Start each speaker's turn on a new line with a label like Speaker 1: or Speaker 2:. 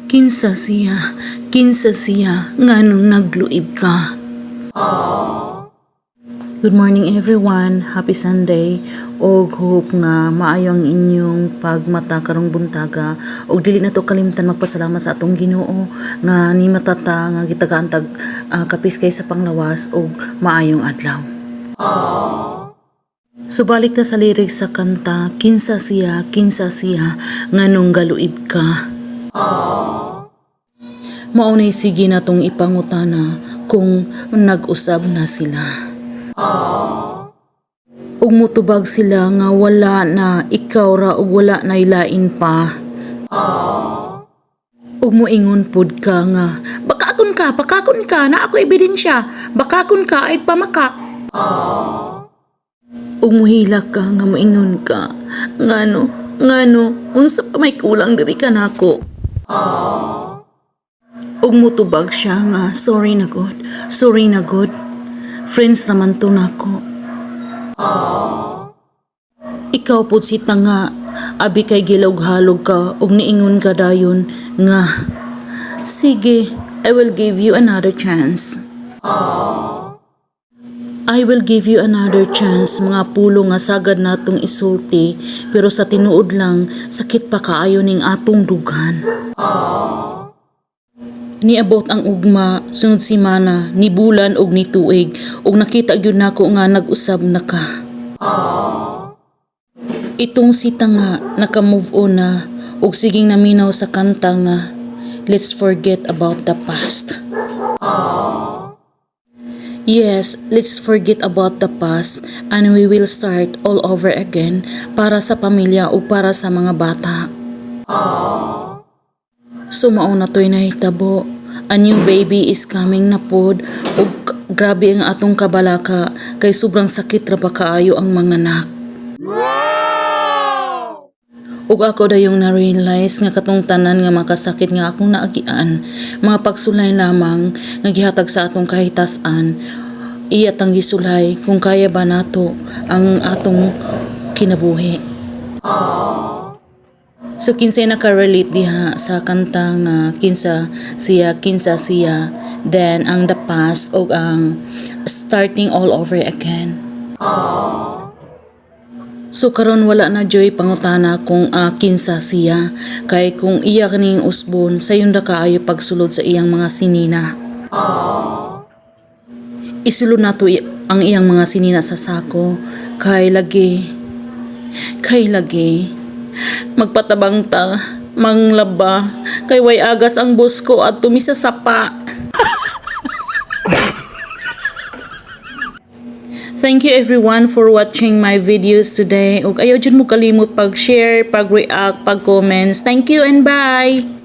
Speaker 1: Kinsa siya, nganong nagluib ka. Good morning everyone, happy Sunday, og hope nga maayo ang inyong pagmata karong buntaga, og dili na to kalimtan magpasalamat sa atong Ginoo nga ni matata nga gitagaan tag kapis kay sa panglawas og maayong adlaw. Subalik ta sa lyrics sa kanta, kinsa siya, nganong galuib ka. Maunay sige natong ipangutana kung nag-usab na sila. Ug mutubag sila nga wala na ikaw ra ug wala na ilain pa. Ug moingon pud ka nga bakakon ka na ako ebidensya, bakakon ka ay pamakak. Ug muhilak ka nga moingon ka ngano unsa pa may kulang diri ka nako. Ug mutubag siya nga sorry na god, friends naman to nako. Ikaw pud si tanga, abi kay gilog-halog ka ug niingon ka dayon nga sige, I will give you another chance. I will give you another chance, mga pulo nga sagad natong isulti, pero sa tinuod lang sakit pa kaayo ning atong dughan. Niabot ang ugma, sunod simana, ni bulan og ni tuig, og nakita gyud nako nga nag-usab na ka. Itong si tanga naka-move on na, og siging naminaw sa kanta nga, let's forget about the past. Yes, let's forget about the past and we will start all over again para sa pamilya o para sa mga bata. So mao na to'y nahitabo. A new baby is coming na pod ug grabe ang atong kabalaka kay sobrang sakit ra pa kaayo ang mga anak. Ug ako dayong na-realize nga katong tanan nga makasakit nga akong naagian, mga pagsulay lamang nga gihatag sa atong kahitasan, iya tang gisulay kung kaya ba nato ang atong kinabuhi. So kinsay naka-relate diha sa kanta nga kinsa siya, then ang the past o ang starting all over again. So karon wala na joy pangutana kung kinsa siya, kay kung iya kaning usbon sayon ra kaayo pagsulod sa iyang mga sinina. Isulod nato ang iyang mga sinina sa sako kay lagi magpatabang ta, manglaba, kay way agas ang boss ko at tumisa sapa. Thank you everyone for watching my videos today. Ug ayaw jud mo kalimot pag-share, pag-react, pag-comments. Thank you and bye!